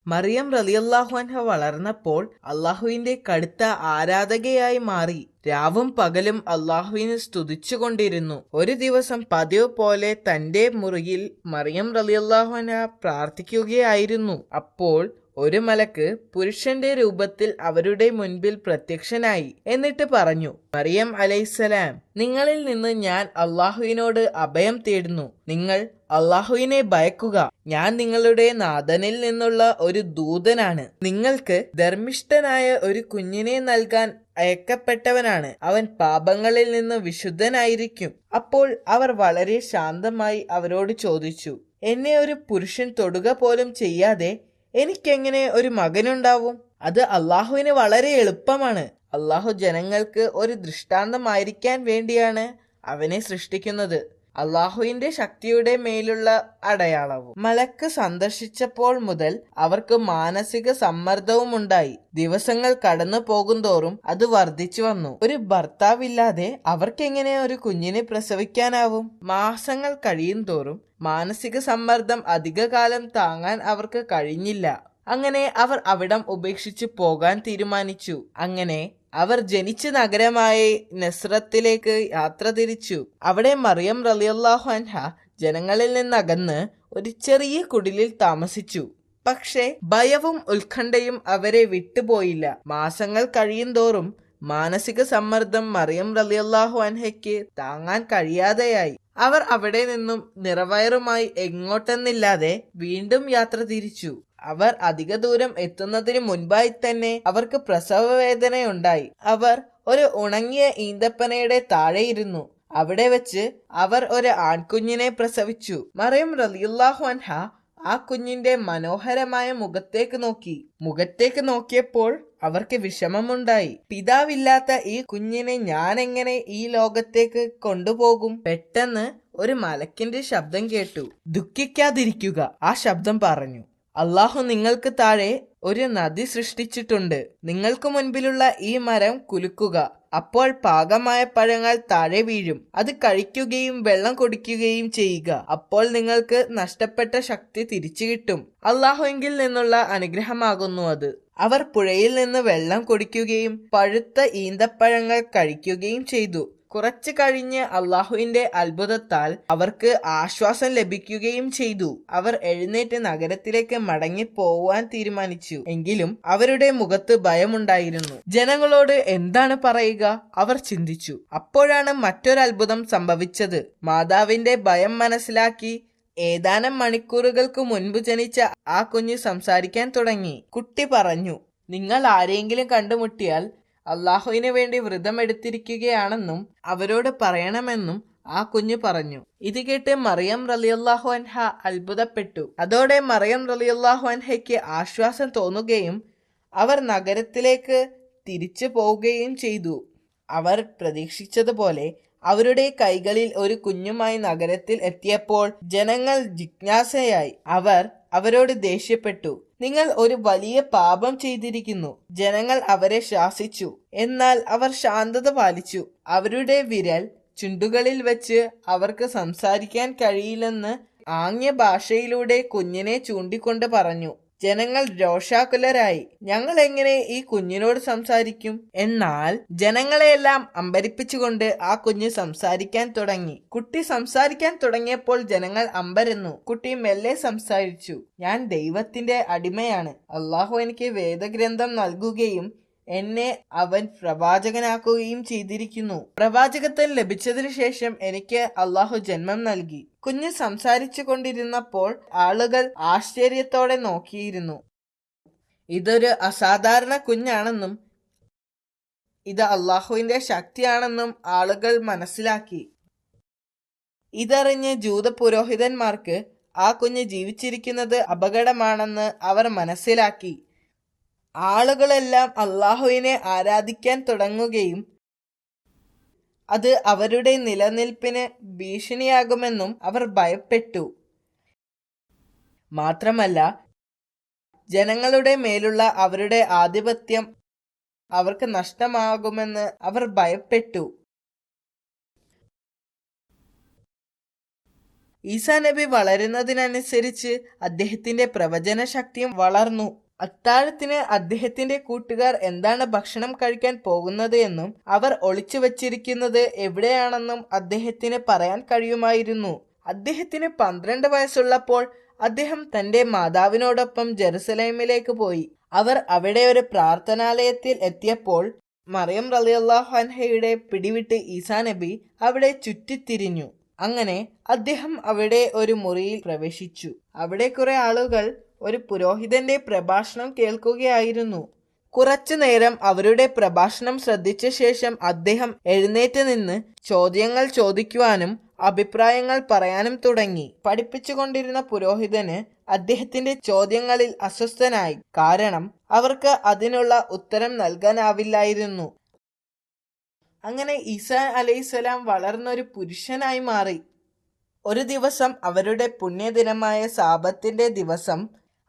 മറിയം റളിയല്ലാഹു അൻഹ വളർന്നപ്പോൾ അള്ളാഹുവിന്റെ കടുത്ത ആരാധകയായി മാറി. രാവും പകലും അള്ളാഹുവിനെ സ്തുതിച്ചുകൊണ്ടിരുന്നു. ഒരു ദിവസം പതിവ് പോലെ തന്റെ മുറിയിൽ മറിയം റളിയല്ലാഹു അൻഹ പ്രാർത്ഥിക്കുകയായിരുന്നു. അപ്പോൾ ഒരു മലക്ക് പുരുഷന്റെ രൂപത്തിൽ അവരുടെ മുൻപിൽ പ്രത്യക്ഷനായി. എന്നിട്ട് പറഞ്ഞു, മറിയം അലൈഹിസ്സലാം, നിങ്ങളിൽ നിന്ന് ഞാൻ അള്ളാഹുവിനോട് അഭയം തേടുന്നു. നിങ്ങൾ അള്ളാഹുവിനെ ഭയക്കുക. ഞാൻ നിങ്ങളുടെ നാഥനിൽ നിന്നുള്ള ഒരു ദൂതനാണ്. നിങ്ങൾക്ക് ധർമ്മിഷ്ഠനായ ഒരു കുഞ്ഞിനെ നൽകാൻ അയക്കപ്പെട്ടവനാണ്. അവൻ പാപങ്ങളിൽ നിന്ന് വിശുദ്ധനായിരിക്കും. അപ്പോൾ അവർ വളരെ ശാന്തമായി അവരോട് ചോദിച്ചു, എന്നെ ഒരു പുരുഷൻ തൊടുക പോലും ചെയ്യാതെ എനിക്കെങ്ങനെ ഒരു മകനുണ്ടാവും? അത് അള്ളാഹുവിന് വളരെ എളുപ്പമാണ്. അള്ളാഹു ജനങ്ങൾക്ക് ഒരു ദൃഷ്ടാന്തമായിരിക്കാൻ വേണ്ടിയാണ് അവനെ സൃഷ്ടിക്കുന്നത്. അള്ളാഹുവിന്റെ ശക്തിയുടെ മേലുള്ള അടയാളവും. മലക്ക് സന്ദർശിച്ചപ്പോൾ മുതൽ അവർക്ക് മാനസിക സമ്മർദ്ദവും ഉണ്ടായി. ദിവസങ്ങൾ കടന്നു പോകുന്തോറും അത് വർദ്ധിച്ചു വന്നു. ഒരു ഭർത്താവില്ലാതെ അവർക്കെങ്ങനെ ഒരു കുഞ്ഞിനെ പ്രസവിക്കാനാവും? മാസങ്ങൾ കഴിയും തോറും മാനസിക സമ്മർദ്ദം അധികകാലം താങ്ങാൻ അവർക്ക് കഴിഞ്ഞില്ല. അങ്ങനെ അവർ അവിടം ഉപേക്ഷിച്ച് പോകാൻ തീരുമാനിച്ചു. അങ്ങനെ അവർ ജനിച്ച നഗരമായ നസ്രത്തിലേക്ക് യാത്ര തിരിച്ചു. അവിടെ മറിയം റളിയല്ലാഹു അൻഹ ജനങ്ങളിൽ നിന്നകന്ന് ഒരു ചെറിയ കുടിലിൽ താമസിച്ചു. പക്ഷേ ഭയവും ഉത്കണ്ഠയും അവരെ വിട്ടുപോയില്ല. മാസങ്ങൾ കഴിയും തോറും മാനസിക സമ്മർദ്ദം മറിയം റളിയല്ലാഹു അൻഹയ്ക്ക് താങ്ങാൻ കഴിയാതെയായി. അവർ അവിടെ നിന്നും നിറവയറുമായി എങ്ങോട്ടെന്നില്ലാതെ വീണ്ടും യാത്ര തിരിച്ചു. അവർ അധിക ദൂരം എത്തുന്നതിന് മുൻപായി തന്നെ അവർക്ക് പ്രസവ വേദനയുണ്ടായി. അവർ ഒരു ഉണങ്ങിയ ഈന്തപ്പനയുടെ താഴെയിരുന്നു. അവിടെ വെച്ച് അവർ ഒരു ആൺകുഞ്ഞിനെ പ്രസവിച്ചു. മറിയം റളിയല്ലാഹു അൻഹ ആ കുഞ്ഞിന്റെ മനോഹരമായ മുഖത്തേക്ക് നോക്കിയപ്പോൾ അവർക്ക് വിഷമമുണ്ടായി. പിതാവില്ലാത്ത ഈ കുഞ്ഞിനെ ഞാൻ എങ്ങനെ ഈ ലോകത്തേക്ക് കൊണ്ടുപോകും? പെട്ടെന്ന് ഒരു മലക്കിന്റെ ശബ്ദം കേട്ടു. ദുഃഖിക്കാതിരിക്കുക, ആ ശബ്ദം പറഞ്ഞു. അള്ളാഹു നിങ്ങൾക്ക് താഴെ ഒരു നദി സൃഷ്ടിച്ചിട്ടുണ്ട്. നിങ്ങൾക്ക് മുൻപിലുള്ള ഈ മരം കുലുക്കുക. അപ്പോൾ പാകമായ പഴങ്ങൾ താഴെ വീഴും. അത് കഴിക്കുകയും വെള്ളം കുടിക്കുകയും ചെയ്യുക. അപ്പോൾ നിങ്ങൾക്ക് നഷ്ടപ്പെട്ട ശക്തി തിരിച്ചു കിട്ടും. അള്ളാഹുവിങ്കിൽ നിന്നുള്ള അനുഗ്രഹമാകുന്നു അത്. അവർ പുഴയിൽ നിന്ന് വെള്ളം കുടിക്കുകയും പഴുത്ത ഈന്തപ്പഴങ്ങൾ കഴിക്കുകയും ചെയ്തു. കുറച്ചു കഴിഞ്ഞ് അള്ളാഹുവിന്റെ അത്ഭുതത്താൽ അവർക്ക് ആശ്വാസം ലഭിക്കുകയും ചെയ്തു. അവർ എഴുന്നേറ്റ് നഗരത്തിലേക്ക് മടങ്ങി പോവാൻ തീരുമാനിച്ചു. എങ്കിലും അവരുടെ മുഖത്ത് ഭയമുണ്ടായിരുന്നു. ജനങ്ങളോട് എന്താണ് പറയുക? അവർ ചിന്തിച്ചു. അപ്പോഴാണ് മറ്റൊരത്ഭുതം സംഭവിച്ചത്. മാതാവിന്റെ ഭയം മനസ്സിലാക്കി ഏതാനും മണിക്കൂറുകൾക്ക് മുൻപ് ജനിച്ച ആ കുഞ്ഞ് സംസാരിക്കാൻ തുടങ്ങി. കുട്ടി പറഞ്ഞു, നിങ്ങൾ ആരെങ്കിലും കണ്ടുമുട്ടിയാൽ അള്ളാഹുവിന് വേണ്ടി വ്രതമെടുത്തിരിക്കുകയാണെന്നും അവരോട് പറയണമെന്നും ആ കുഞ്ഞ് പറഞ്ഞു. ഇത് കേട്ട് മറിയം റളിയല്ലാഹു അൻഹ അത്ഭുതപ്പെട്ടു. അതോടെ മറിയം റളിയല്ലാഹു അൻഹയ്ക്ക് ആശ്വാസം തോന്നുകയും അവർ നഗരത്തിലേക്ക് തിരിച്ചു പോവുകയും ചെയ്തു. അവർ പ്രതീക്ഷിച്ചതുപോലെ അവരുടെ കൈകളിൽ ഒരു കുഞ്ഞുമായി നഗരത്തിൽ എത്തിയപ്പോൾ ജനങ്ങൾ ജിജ്ഞാസയായി. അവർ അവരോട് ദേഷ്യപ്പെട്ടു. നിങ്ങൾ ഒരു വലിയ പാപം ചെയ്തിരിക്കുന്നു. ജനങ്ങൾ അവരെ ശാസിച്ചു. എന്നാൽ അവർ ശാന്തത പാലിച്ചു. അവരുടെ വിരൽ ചുണ്ടുകളിൽ വെച്ച് അവർക്ക് സംസാരിക്കാൻ കഴിയില്ലെന്ന് ആംഗ്യ ഭാഷയിലൂടെ കുഞ്ഞിനെ ചൂണ്ടിക്കൊണ്ട് പറഞ്ഞു. ജനങ്ങൾ രോഷാകുലരായി. ഞങ്ങൾ എങ്ങനെ ഈ കുഞ്ഞിനോട് സംസാരിക്കും? എന്നാൽ ജനങ്ങളെയെല്ലാം അമ്പരിപ്പിച്ചുകൊണ്ട് ആ കുഞ്ഞ് സംസാരിക്കാൻ തുടങ്ങി. കുട്ടി സംസാരിക്കാൻ തുടങ്ങിയപ്പോൾ ജനങ്ങൾ അമ്പരന്നു. കുട്ടി മെല്ലെ സംസാരിച്ചു. ഞാൻ ദൈവത്തിന്റെ അടിമയാണ്. അള്ളാഹു എനിക്ക് വേദഗ്രന്ഥം നൽകുകയും എന്നെ അവൻ പ്രവാചകനാക്കുകയും ചെയ്തിരിക്കുന്നു. പ്രവാചകത്വം ലഭിച്ചതിനു ശേഷം എനിക്ക് അള്ളാഹു ജന്മം നൽകി. കുഞ്ഞ് സംസാരിച്ചു കൊണ്ടിരുന്നപ്പോൾ ആളുകൾ ആശ്ചര്യത്തോടെ നോക്കിയിരുന്നു. ഇതൊരു അസാധാരണ കുഞ്ഞാണെന്നും ഇത് അള്ളാഹുവിന്റെ ശക്തിയാണെന്നും ആളുകൾ മനസ്സിലാക്കി. ഇതറിഞ്ഞ് ജൂത പുരോഹിതന്മാർക്ക് ആ കുഞ്ഞ് ജീവിച്ചിരിക്കുന്നത് അപകടമാണെന്ന് അവർ മനസ്സിലാക്കി. ആളുകളെല്ലാം അള്ളാഹുവിനെ ആരാധിക്കാൻ തുടങ്ങുകയും അത് അവരുടെ നിലനിൽപ്പിന് ഭീഷണിയാകുമെന്നും അവർ ഭയപ്പെട്ടു. മാത്രമല്ല ജനങ്ങളുടെ മേലുള്ള അവരുടെ ആധിപത്യം അവർക്ക് നഷ്ടമാകുമെന്ന് അവർ ഭയപ്പെട്ടു. ഈസാ നബി വളരുന്നതിനനുസരിച്ച് അദ്ദേഹത്തിന്റെ പ്രവചന ശക്തിയും വളർന്നു. അത്താഴത്തിന് അദ്ദേഹത്തിന്റെ കൂട്ടുകാർ എന്താണ് ഭക്ഷണം കഴിക്കാൻ പോകുന്നത് എന്നും അവർ ഒളിച്ചു വച്ചിരിക്കുന്നത് എവിടെയാണെന്നും അദ്ദേഹത്തിന് പറയാൻ കഴിയുമായിരുന്നു. അദ്ദേഹത്തിന് 12 വയസ്സുള്ളപ്പോൾ അദ്ദേഹം തന്റെ മാതാവിനോടൊപ്പം ജെറുസലേമിലേക്ക് പോയി. അവർ അവിടെ ഒരു പ്രാർത്ഥനാലയത്തിൽ എത്തിയപ്പോൾ മറിയം റളിയല്ലാഹു അൻഹയുടെ പിടിവിട്ട് ഈസാ നബി അവിടെ ചുറ്റിത്തിരിഞ്ഞു. അങ്ങനെ അദ്ദേഹം അവിടെ ഒരു മുറിയിൽ പ്രവേശിച്ചു. അവിടെ കുറെ ആളുകൾ ഒരു പുരോഹിതന്റെ പ്രഭാഷണം കേൾക്കുകയായിരുന്നു. കുറച്ചു നേരം അവരുടെ പ്രഭാഷണം ശ്രദ്ധിച്ച ശേഷം അദ്ദേഹം എഴുന്നേറ്റ് നിന്ന് ചോദ്യങ്ങൾ ചോദിക്കുവാനും അഭിപ്രായങ്ങൾ പറയാനും തുടങ്ങി. പഠിപ്പിച്ചുകൊണ്ടിരുന്ന പുരോഹിതന് അദ്ദേഹത്തിന്റെ ചോദ്യങ്ങളിൽ അസ്വസ്ഥനായി. കാരണം അവർക്ക് അതിനുള്ള ഉത്തരം നൽകാനാവില്ലായിരുന്നു. അങ്ങനെ ഈസാ അലൈഹിസ്സലാം വളർന്നൊരു പുരുഷനായി മാറി. ഒരു ദിവസം അവരുടെ പുണ്യദിനമായ സാബത്തിന്റെ ദിവസം,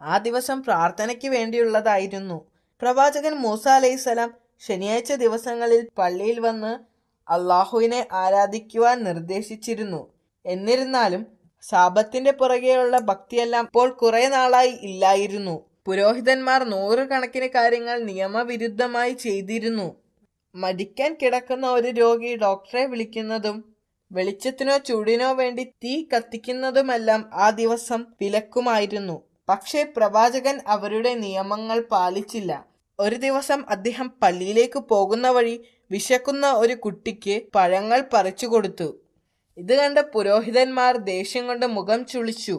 ആ ദിവസം പ്രാർത്ഥനയ്ക്ക് വേണ്ടിയുള്ളതായിരുന്നു. പ്രവാചകൻ മൂസ അലൈഹിസ്സലാം ശനിയാഴ്ച ദിവസങ്ങളിൽ പള്ളിയിൽ വന്ന് അള്ളാഹുവിനെ ആരാധിക്കുവാൻ നിർദ്ദേശിച്ചിരുന്നു. എന്നിരുന്നാലും സാബത്തിന്റെ പുറകെയുള്ള ഭക്തിയെല്ലാം ഇപ്പോൾ കുറെ നാളായി ഇല്ലായിരുന്നു. പുരോഹിതന്മാർ 100 കണക്കിന് കാര്യങ്ങൾ നിയമവിരുദ്ധമായി ചെയ്തിരുന്നു. മരിക്കാൻ കിടക്കുന്ന ഒരു രോഗി ഡോക്ടറെ വിളിക്കുന്നതും വെളിച്ചത്തിനോ ചൂടിനോ വേണ്ടി തീ കത്തിക്കുന്നതുമെല്ലാം ആ ദിവസം വിലക്കുമായിരുന്നു. പക്ഷേ പ്രവാചകൻ അവരുടെ നിയമങ്ങൾ പാലിച്ചില്ല. ഒരു ദിവസം അദ്ദേഹം പള്ളിയിലേക്ക് പോകുന്ന വഴി വിശക്കുന്ന ഒരു കുട്ടിക്ക് പഴങ്ങൾ പറിച്ചു കൊടുത്തു. ഇത് കണ്ട പുരോഹിതന്മാർ ദേഷ്യം കൊണ്ട് മുഖം ചുളിച്ചു.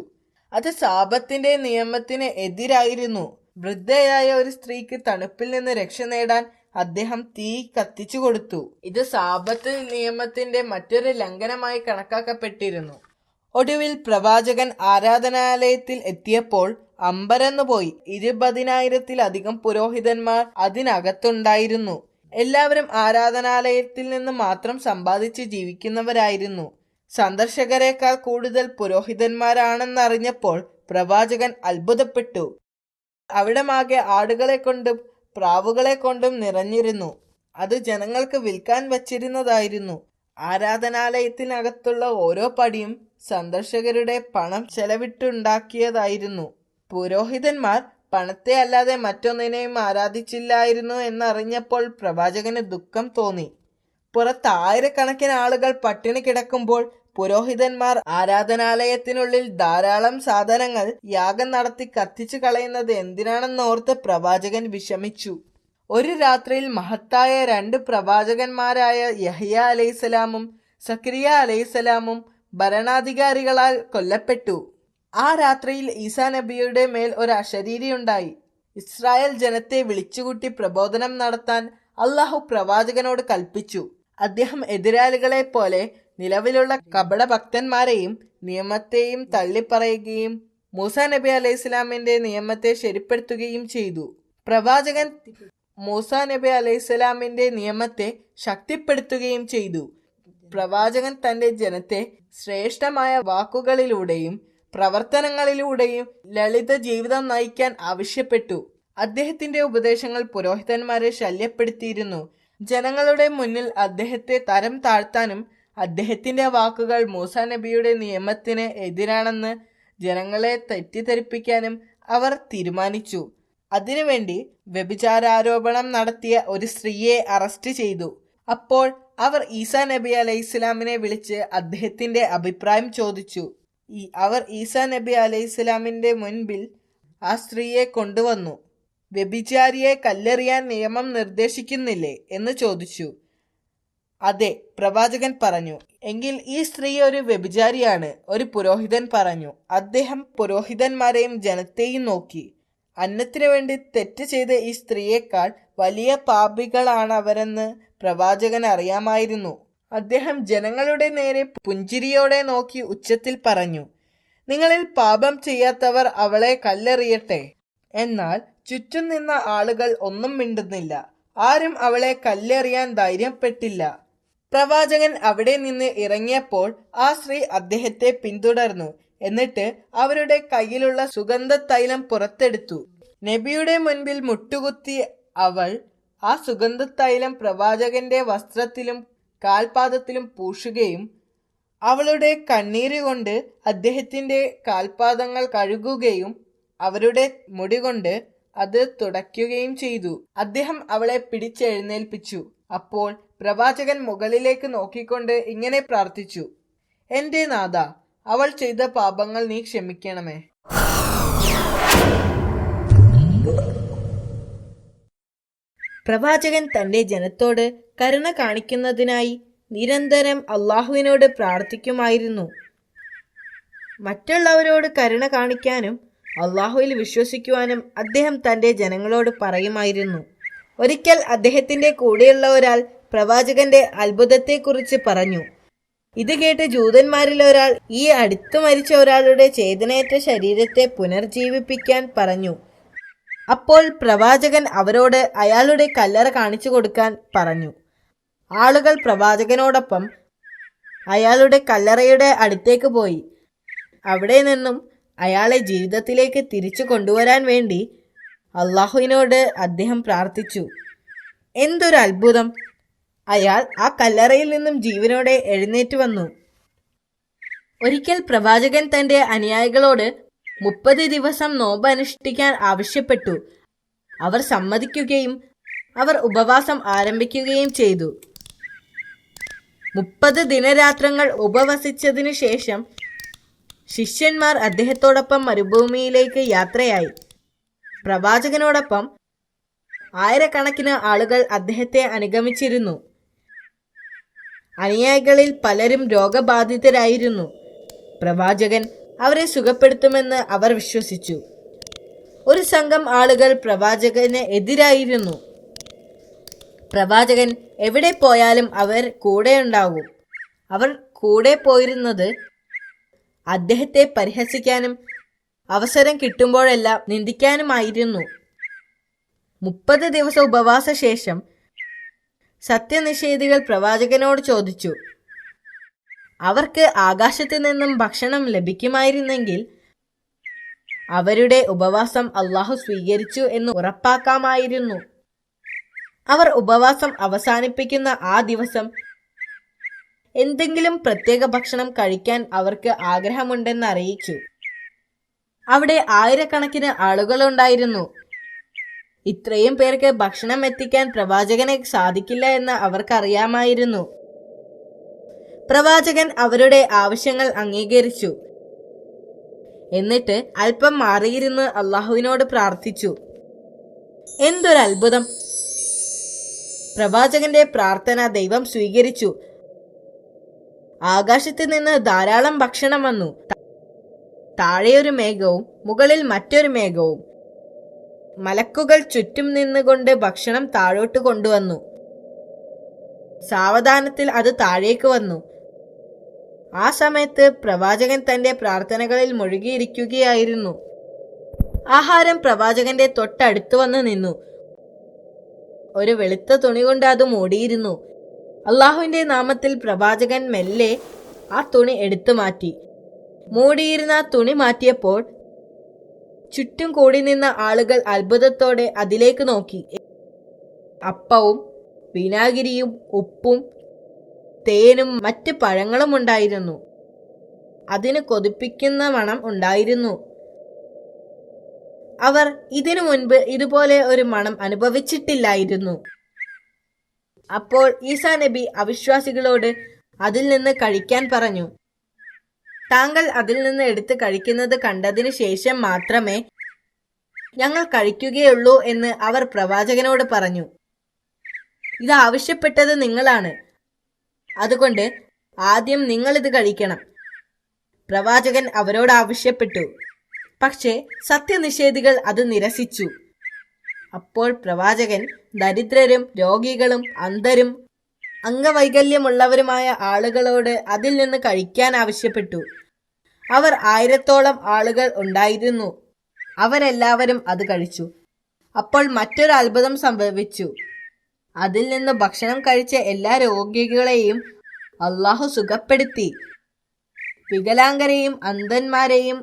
അത് സാബത്തിന്റെ നിയമത്തിന് എതിരായിരുന്നു. വൃദ്ധയായ ഒരു സ്ത്രീക്ക് തണുപ്പിൽ നിന്ന് രക്ഷ നേടാൻ അദ്ദേഹം തീ കത്തിച്ചു കൊടുത്തു. ഇത് സാബത്ത് നിയമത്തിന്റെ മറ്റൊരു ലംഘനമായി കണക്കാക്കപ്പെട്ടിരുന്നു. ഒടുവിൽ പ്രവാചകൻ ആരാധനാലയത്തിൽ എത്തിയപ്പോൾ അമ്പരന്നുപോയി. 20,000-ലധികം പുരോഹിതന്മാർ അതിനകത്തുണ്ടായിരുന്നു. എല്ലാവരും ആരാധനാലയത്തിൽ നിന്ന് മാത്രം സമ്പാദിച്ച് ജീവിക്കുന്നവരായിരുന്നു. സന്ദർശകരെക്കാൾ കൂടുതൽ പുരോഹിതന്മാരാണെന്നറിഞ്ഞപ്പോൾ പ്രവാചകൻ അത്ഭുതപ്പെട്ടു. അവിടമാകെ ആടുകളെ കൊണ്ടും പ്രാവുകളെ കൊണ്ടും നിറഞ്ഞിരുന്നു. അത് ജനങ്ങൾക്ക് വിൽക്കാൻ വച്ചിരുന്നതായിരുന്നു. ആരാധനാലയത്തിനകത്തുള്ള ഓരോ പടിയും സന്ദർശകരുടെ പണം ചെലവിട്ടുണ്ടാക്കിയതായിരുന്നു. പുരോഹിതന്മാർ പണത്തെ അല്ലാതെ മറ്റൊന്നിനെയും ആരാധിച്ചില്ലായിരുന്നു എന്നറിഞ്ഞപ്പോൾ പ്രവാചകന് ദുഃഖം തോന്നി. പുറത്ത് ആയിരക്കണക്കിന് ആളുകൾ പട്ടിണി കിടക്കുമ്പോൾ പുരോഹിതന്മാർ ആരാധനാലയത്തിനുള്ളിൽ ധാരാളം സാധനങ്ങൾ യാഗം നടത്തി കത്തിച്ചു കളയുന്നത് എന്തിനാണെന്നോർത്ത് പ്രവാചകൻ വിഷമിച്ചു. ഒരു രാത്രിയിൽ മഹത്തായ 2 പ്രവാചകന്മാരായ യഹ്യ അലൈഹിസ്സലാമും സക്കരിയ അലൈഹിസ്സലാമും ഭരണാധികാരികളാൽ കൊല്ലപ്പെട്ടു. ആ രാത്രിയിൽ ഈസാ നബിയുടെ മേൽ ഒരു അശരീരിയുണ്ടായി. ഇസ്രായേൽ ജനത്തെ വിളിച്ചുകൂട്ടി പ്രബോധനം നടത്താൻ അള്ളാഹു പ്രവാചകനോട് കൽപ്പിച്ചു. അദ്ദേഹം എതിരാളികളെ പോലെ നിലവിലുള്ള കപടഭക്തന്മാരെയും നിയമത്തെയും തള്ളിപ്പറയുകയും മൂസാ നബി അലൈഹിസ്സലാമിന്റെ നിയമത്തെ ശരിപ്പെടുത്തുകയും ചെയ്തു. പ്രവാചകൻ മൂസാ നബി അലൈഹിസ്സലാമിന്റെ നിയമത്തെ ശക്തിപ്പെടുത്തുകയും ചെയ്തു. പ്രവാചകൻ തന്റെ ജനത്തെ ശ്രേഷ്ഠമായ വാക്കുകളിലൂടെയും പ്രവർത്തനങ്ങളിലൂടെയും ലളിത ജീവിതം നയിക്കാൻ ആവശ്യപ്പെട്ടു. അദ്ദേഹത്തിന്റെ ഉപദേശങ്ങൾ പുരോഹിതന്മാരെ ശല്യപ്പെടുത്തിയിരുന്നു. ജനങ്ങളുടെ മുന്നിൽ അദ്ദേഹത്തെ തരം താഴ്ത്താനും അദ്ദേഹത്തിന്റെ വാക്കുകൾ മൂസാ നബിയുടെ നിയമത്തിന് എതിരാണെന്ന് ജനങ്ങളെ തെറ്റിദ്ധരിപ്പിക്കാനും അവർ തീരുമാനിച്ചു. അതിനുവേണ്ടി വ്യഭിചാരാരോപണം നടത്തിയ ഒരു സ്ത്രീയെ അറസ്റ്റ് ചെയ്തു. അപ്പോൾ അവർ ഈസാ നബി അലൈഹിസ്സലാമിനെ വിളിച്ച് അദ്ദേഹത്തിന്റെ അഭിപ്രായം ചോദിച്ചു. അവർ ഈസാ നബി അലൈഹിസ്സലാമിന്റെ മുൻപിൽ ആ സ്ത്രീയെ കൊണ്ടുവന്നു. വ്യഭിചാരിയെ കല്ലെറിയാൻ നിയമം നിർദ്ദേശിക്കുന്നില്ലേ എന്ന് ചോദിച്ചു. അതെ, പ്രവാചകൻ പറഞ്ഞു. എങ്കിൽ ഈ സ്ത്രീ ഒരു വ്യഭിചാരിയാണ്, ഒരു പുരോഹിതൻ പറഞ്ഞു. അദ്ദേഹം പുരോഹിതന്മാരെയും ജനത്തെയും നോക്കി. അന്നത്തിനു വേണ്ടി തെറ്റ് ചെയ്ത ഈ സ്ത്രീയേക്കാൾ വലിയ പാപികളാണവരെന്ന് പ്രവാചകൻ അറിയാമായിരുന്നു. അദ്ദേഹം ജനങ്ങളുടെ നേരെ പുഞ്ചിരിയോടെ നോക്കി ഉച്ചത്തിൽ പറഞ്ഞു, നിങ്ങളിൽ പാപം ചെയ്യാത്തവർ അവളെ കല്ലെറിയട്ടെ. എന്നാൽ ചുറ്റും നിന്ന ആളുകൾ ഒന്നും മിണ്ടുന്നില്ല. ആരും അവളെ കല്ലെറിയാൻ ധൈര്യപ്പെട്ടില്ല. പ്രവാചകൻ അവിടെ നിന്ന് ഇറങ്ങിയപ്പോൾ ആ സ്ത്രീ അദ്ദേഹത്തെ പിന്തുടർന്നു. എന്നിട്ട് അവരുടെ കയ്യിലുള്ള സുഗന്ധത്തൈലം പുറത്തെടുത്തു. നബിയുടെ മുൻപിൽ മുട്ടുകുത്തി അവൾ ആ സുഗന്ധത്തൈലം പ്രവാചകന്റെ വസ്ത്രത്തിലും കാൽപാദത്തിലും പൂശുകയും അവളുടെ കണ്ണീര് കൊണ്ട് അദ്ദേഹത്തിന്റെ കാൽപാദങ്ങൾ കഴുകുകയും അവരുടെ മുടി കൊണ്ട് അത് തുടയ്ക്കുകയും ചെയ്തു. അദ്ദേഹം അവളെ പിടിച്ചെഴുന്നേൽപ്പിച്ചു. അപ്പോൾ പ്രവാചകൻ മുകളിലേക്ക് നോക്കിക്കൊണ്ട് ഇങ്ങനെ പ്രാർത്ഥിച്ചു: എന്റെ നാഥ, അവൾ ചെയ്ത പാപങ്ങൾ നീ ക്ഷമിക്കണമേ. പ്രവാചകൻ തന്റെ ജനത്തോട് കരുണ കാണിക്കുന്നതിനായി നിരന്തരം അള്ളാഹുവിനോട് പ്രാർത്ഥിക്കുമായിരുന്നു. മറ്റുള്ളവരോട് കരുണ കാണിക്കാനും അള്ളാഹുവിൽ വിശ്വസിക്കുവാനും അദ്ദേഹം തന്റെ ജനങ്ങളോട് പറയുമായിരുന്നു. ഒരിക്കൽ അദ്ദേഹത്തിന്റെ കൂടെയുള്ള ഒരാൾ പ്രവാചകന്റെ അത്ഭുതത്തെക്കുറിച്ച് പറഞ്ഞു. ഇത് കേട്ട് ജൂതന്മാരിൽ ഒരാൾ ഈ അടുത്തു മരിച്ച ഒരാളുടെ ചേതനയേറ്റ ശരീരത്തെ പുനർജീവിപ്പിക്കാൻ പറഞ്ഞു. അപ്പോൾ പ്രവാചകൻ അവരോട് അയാളുടെ കല്ലറ കാണിച്ചു കൊടുക്കാൻ പറഞ്ഞു. ആളുകൾ പ്രവാചകനോടൊപ്പം അയാളുടെ കല്ലറയുടെ അടുത്തേക്ക് പോയി. അവിടെ നിന്നും അയാളെ ജീവിതത്തിലേക്ക് തിരിച്ചു കൊണ്ടുവരാൻ വേണ്ടി അള്ളാഹുവിനോട് അദ്ദേഹം പ്രാർത്ഥിച്ചു. എന്തൊരു അത്ഭുതം! അയാൾ ആ കല്ലറയിൽ നിന്നും ജീവനോടെ എഴുന്നേറ്റ് വന്നു. ഒരിക്കൽ പ്രവാചകൻ തന്റെ അനുയായികളോട് 30 ദിവസം നോമ്പ് അനുഷ്ഠിക്കാൻ ആവശ്യപ്പെട്ടു. അവർ സമ്മതിക്കുകയും അവർ ഉപവാസം ആരംഭിക്കുകയും ചെയ്തു. 30 ദിനരാത്രങ്ങൾ ഉപവസിച്ചതിനു ശേഷം ശിഷ്യന്മാർ അദ്ദേഹത്തോടൊപ്പം മരുഭൂമിയിലേക്ക് യാത്രയായി. പ്രവാചകനോടൊപ്പം ആയിരക്കണക്കിന് ആളുകൾ അദ്ദേഹത്തെ അനുഗമിച്ചിരുന്നു. അനുയായികളിൽ പലരും രോഗബാധിതരായിരുന്നു. പ്രവാചകൻ അവരെ സുഖപ്പെടുത്തുമെന്ന് അവർ വിശ്വസിച്ചു. ഒരു സംഘം ആളുകൾ പ്രവാചകന് എതിരായിരുന്നു. പ്രവാചകൻ എവിടെ പോയാലും അവർ കൂടെയുണ്ടാകും. അവർ കൂടെ പോയിരുന്നത് അദ്ദേഹത്തെ പരിഹസിക്കാനും അവസരം കിട്ടുമ്പോഴെല്ലാം നിന്ദിക്കാനുമായിരുന്നു. 30 ദിവസം ഉപവാസ ശേഷം സത്യനിഷേധികൾ പ്രവാചകനോട് ചോദിച്ചു, അവർക്ക് ആകാശത്ത് നിന്നും ഭക്ഷണം ലഭിക്കുമായിരുന്നെങ്കിൽ അവരുടെ ഉപവാസം അള്ളാഹു സ്വീകരിച്ചു എന്ന് ഉറപ്പാക്കാമായിരുന്നു. അവർ ഉപവാസം അവസാനിപ്പിക്കുന്ന ആ ദിവസം എന്തെങ്കിലും പ്രത്യേക ഭക്ഷണം കഴിക്കാൻ അവർക്ക് ആഗ്രഹമുണ്ടെന്ന് അറിയിച്ചു. അവിടെ ആയിരക്കണക്കിന് ആളുകളുണ്ടായിരുന്നു. ഇത്രയും പേർക്ക് ഭക്ഷണം എത്തിക്കാൻ പ്രവാചകനെ സാധിക്കില്ല എന്ന് അവർക്കറിയാമായിരുന്നു. പ്രവാചകൻ അവരുടെ ആവശ്യങ്ങൾ അംഗീകരിച്ചു. എന്നിട്ട് അല്പം മാറിയിരുന്ന് അള്ളാഹുവിനോട് പ്രാർത്ഥിച്ചു. എന്തൊരു അത്ഭുതം! പ്രവാചകന്റെ പ്രാർത്ഥന ദൈവം സ്വീകരിച്ചു. ആകാശത്ത് നിന്ന് ധാരാളം ഭക്ഷണം വന്നു. താഴെയൊരു മേഘവും മുകളിൽ മറ്റൊരു മേഘവും. മലക്കുകൾ ചുറ്റും നിന്നുകൊണ്ട് ഭക്ഷണം താഴോട്ട് കൊണ്ടുവന്നു. സാവധാനത്തിൽ അത് താഴേക്ക് വന്നു. ആ സമയത്ത് പ്രവാചകൻ തന്റെ പ്രാർത്ഥനകളിൽ മുഴുകിയിരിക്കുകയായിരുന്നു. ആഹാരം പ്രവാചകന്റെ തൊട്ടടുത്ത് വന്ന് നിന്നു. ഒരു വെളുത്ത തുണി കൊണ്ട് അത് മൂടിയിരുന്നു. അള്ളാഹുവിന്റെ നാമത്തിൽ പ്രവാചകൻ മെല്ലെ ആ തുണി എടുത്തു മാറ്റി. മൂടിയിരുന്ന തുണി മാറ്റിയപ്പോൾ ചുറ്റും കൂടി നിന്ന ആളുകൾ അത്ഭുതത്തോടെ അതിലേക്ക് നോക്കി. അപ്പവും വിനാഗിരിയും ഉപ്പും തേനും മറ്റ് പഴങ്ങളും ഉണ്ടായിരുന്നു. അതിന് കൊതിപ്പിക്കുന്ന മണം ഉണ്ടായിരുന്നു. അവർ ഇതിനു മുൻപ് ഇതുപോലെ ഒരു മണം അനുഭവിച്ചിട്ടില്ലായിരുന്നു. അപ്പോൾ ഈസാ നബി അവിശ്വാസികളോട് അതിൽ നിന്ന് കഴിക്കാൻ പറഞ്ഞു. താങ്കൾ അതിൽ നിന്ന് എടുത്ത് കഴിക്കുന്നത് കണ്ടതിന് ശേഷം മാത്രമേ ഞങ്ങൾ കഴിക്കുകയുള്ളൂ എന്ന് അവർ പ്രവാചകനോട് പറഞ്ഞു. ഇത് ആവശ്യപ്പെട്ടത് നിങ്ങളാണ്, അതുകൊണ്ട് ആദ്യം നിങ്ങളിത് കഴിക്കണം. പ്രവാചകൻ അവരോട് ആവശ്യപ്പെട്ടു. പക്ഷേ സത്യനിഷേധികൾ അത് നിരസിച്ചു. അപ്പോൾ പ്രവാചകൻ ദരിദ്രരും രോഗികളും അന്ധരും അംഗവൈകല്യമുള്ളവരുമായ ആളുകളോട് അതിൽ നിന്ന് കഴിക്കാൻ ആവശ്യപ്പെട്ടു. അവർ 1000-ഓളം ആളുകൾ ഉണ്ടായിരുന്നു. അവരെല്ലാവരും അത് കഴിച്ചു. അപ്പോൾ മറ്റൊരു അത്ഭുതം സംഭവിച്ചു. അതിൽ നിന്ന് ഭക്ഷണം കഴിച്ച എല്ലാ രോഗികളെയും അള്ളാഹു സുഖപ്പെടുത്തി. വികലാംഗരെയും അന്ധന്മാരെയും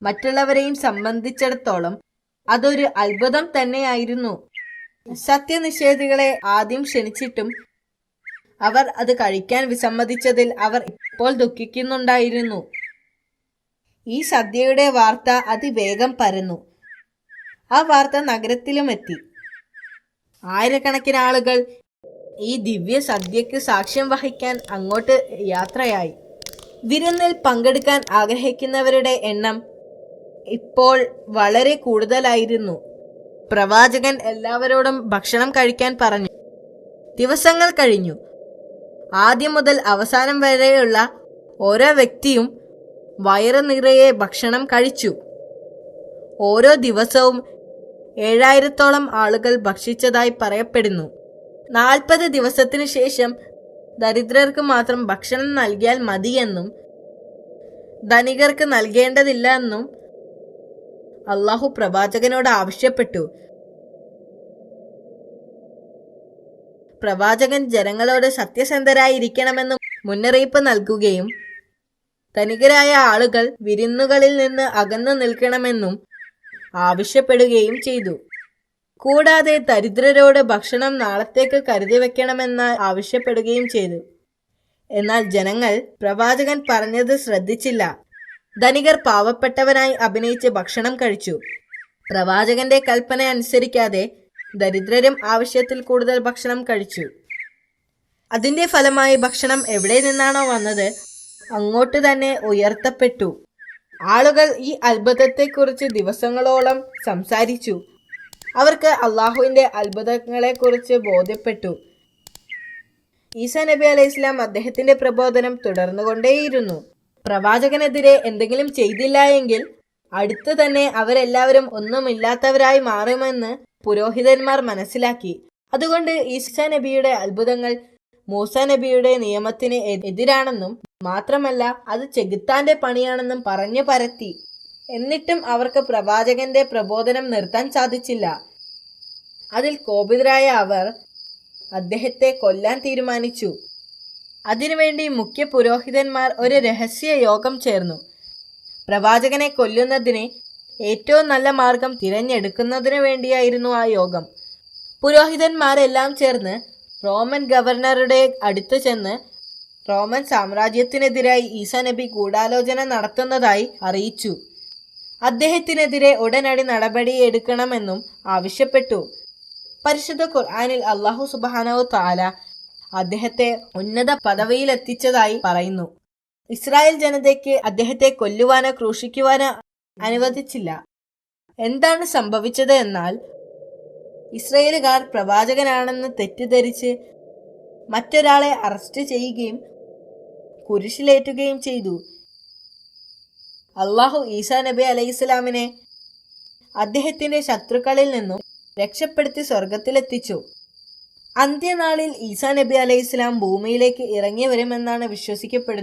മറ്റുള്ളവരെയും സംബന്ധിച്ചിടത്തോളം അതൊരു അത്ഭുതം തന്നെയായിരുന്നു. സത്യനിഷേധികളെ ആദ്യം ക്ഷണിച്ചിട്ടും അവർ അത് കഴിക്കാൻ വിസമ്മതിച്ചതിൽ അവർ ഇപ്പോൾ ദുഃഖിക്കുന്നുണ്ടായിരുന്നു. ഈ സദ്യയുടെ വാർത്ത അതിവേഗം പരന്നു. ആ വാർത്ത നഗരത്തിലുമെത്തി. ആയിരക്കണക്കിന് ആളുകൾ ഈ ദിവ്യ സദ്യക്ക് സാക്ഷ്യം വഹിക്കാൻ അങ്ങോട്ട് യാത്രയായി. വിരുന്നിൽ പങ്കെടുക്കാൻ ആഗ്രഹിക്കുന്നവരുടെ എണ്ണം ഇപ്പോൾ വളരെ കൂടുതലായിരുന്നു. പ്രവാചകൻ എല്ലാവരോടും ഭക്ഷണം കഴിക്കാൻ പറഞ്ഞു. ദിവസങ്ങൾ കഴിഞ്ഞു. ആദ്യം മുതൽ അവസാനം വരെയുള്ള ഓരോ വ്യക്തിയും വയറ് നിറയെ ഭക്ഷണം കഴിച്ചു. ഓരോ ദിവസവും 7000-ഓളം ആളുകൾ ഭക്ഷിച്ചതായി പറയപ്പെടുന്നു. 40 ദിവസത്തിനു ശേഷം ദരിദ്രർക്ക് മാത്രം ഭക്ഷണം നൽകിയാൽ മതിയെന്നും ധനികർക്ക് നൽകേണ്ടതില്ല എന്നും അള്ളാഹു പ്രവാചകനോട് ആവശ്യപ്പെട്ടു. പ്രവാചകൻ ജനങ്ങളോട് സത്യസന്ധരായിരിക്കണമെന്നും മുന്നറിയിപ്പ് നൽകുകയും ധനികരായ ആളുകൾ വിരുന്നുകളിൽ നിന്ന് അകന്നു നിൽക്കണമെന്നും ആവശ്യപ്പെടുകയും ചെയ്തു. കൂടാതെ ദരിദ്രരോട് ഭക്ഷണം നാളത്തേക്ക് കരുതി വെക്കണമെന്ന് ആവശ്യപ്പെടുകയും ചെയ്തു. എന്നാൽ ജനങ്ങൾ പ്രവാചകൻ പറഞ്ഞത് ശ്രദ്ധിച്ചില്ല. ധനികർ പാവപ്പെട്ടവനായി അഭിനയിച്ച് ഭക്ഷണം കഴിച്ചു. പ്രവാചകന്റെ കൽപ്പന അനുസരിക്കാതെ ദരിദ്രരും ആവശ്യത്തിൽ കൂടുതൽ ഭക്ഷണം കഴിച്ചു. അതിന്റെ ഫലമായി ഭക്ഷണം എവിടെ നിന്നാണോ വന്നത് അങ്ങോട്ട് തന്നെ ഉയർത്തപ്പെട്ടു. ആളുകൾ ഈ അത്ഭുതത്തെക്കുറിച്ച് ദിവസങ്ങളോളം സംസാരിച്ചു. അവർക്ക് അള്ളാഹുവിന്റെ അത്ഭുതങ്ങളെക്കുറിച്ച് ബോധ്യപ്പെട്ടു. ഈസാ നബി അലൈഹി ഇസ്ലാം അദ്ദേഹത്തിന്റെ പ്രബോധനം തുടർന്നുകൊണ്ടേയിരുന്നു. പ്രവാചകനെതിരെ എന്തെങ്കിലും ചെയ്തില്ല എങ്കിൽ അടുത്ത് തന്നെ അവരെല്ലാവരും ഒന്നുമില്ലാത്തവരായി മാറുമെന്ന് പുരോഹിതന്മാർ മനസ്സിലാക്കി. അതുകൊണ്ട് ഈസാ നബിയുടെ അത്ഭുതങ്ങൾ മൂസാ നബിയുടെ നിയമത്തിന് എതിരാണെന്നും മാത്രമല്ല അത് ചെകുത്താന്റെ പണിയാണെന്നും പറഞ്ഞു പരത്തി. എന്നിട്ടും അവർക്ക് പ്രവാചകന്റെ പ്രബോധനം നിർത്താൻ സാധിച്ചില്ല. അതിൽ കോപിതരായ അവർ അദ്ദേഹത്തെ കൊല്ലാൻ തീരുമാനിച്ചു. അതിനുവേണ്ടി മുഖ്യ പുരോഹിതന്മാർ ഒരു രഹസ്യ യോഗം ചേർന്നു. പ്രവാചകനെ കൊല്ലുന്നതിന് ഏറ്റവും നല്ല മാർഗം തിരഞ്ഞെടുക്കുന്നതിനു വേണ്ടിയായിരുന്നു ആ യോഗം. പുരോഹിതന്മാരെല്ലാം ചേർന്ന് റോമൻ ഗവർണറുടെ അടുത്ത് ചെന്ന് റോമൻ സാമ്രാജ്യത്തിനെതിരായി ഈസാ നബി ഗൂഢാലോചന നടത്തുന്നതായി അറിയിച്ചു. അദ്ദേഹത്തിനെതിരെ ഉടനടി നടപടിയെടുക്കണമെന്നും ആവശ്യപ്പെട്ടു. പരിശുദ്ധ ഖുർആനിൽ അല്ലാഹു സുബ്ഹാനഹു തആല അദ്ദേഹത്തെ ഉന്നത പദവിയിലെത്തിച്ചതായി പറയുന്നു. ഇസ്രായേൽ ജനതയ്ക്ക് അദ്ദേഹത്തെ കൊല്ലുവാനോ ക്രൂശിക്കുവാനോ അനുവദിച്ചില്ല. എന്താണ് സംഭവിച്ചത് എന്നാൽ ഇസ്രായേലുകാർ പ്രവാചകനാണെന്ന് തെറ്റിദ്ധരിച്ച് മറ്റൊരാളെ അറസ്റ്റ് ചെയ്യുകയും കുരിശിലേറ്റുകയും ചെയ്തു. അള്ളാഹു ഈസാ നബി അലൈഹിസ്സലാമിനെ അദ്ദേഹത്തിന്റെ ശത്രുക്കളിൽ നിന്നും രക്ഷപ്പെടുത്തി സ്വർഗത്തിലെത്തിച്ചു. അന്ത്യനാളിൽ ഈസാ നബി അലൈഹിസ്സലാം ഭൂമിയിലേക്ക് ഇറങ്ങി വരുമെന്നാണ് വിശ്വസിക്കപ്പെടുന്നത്.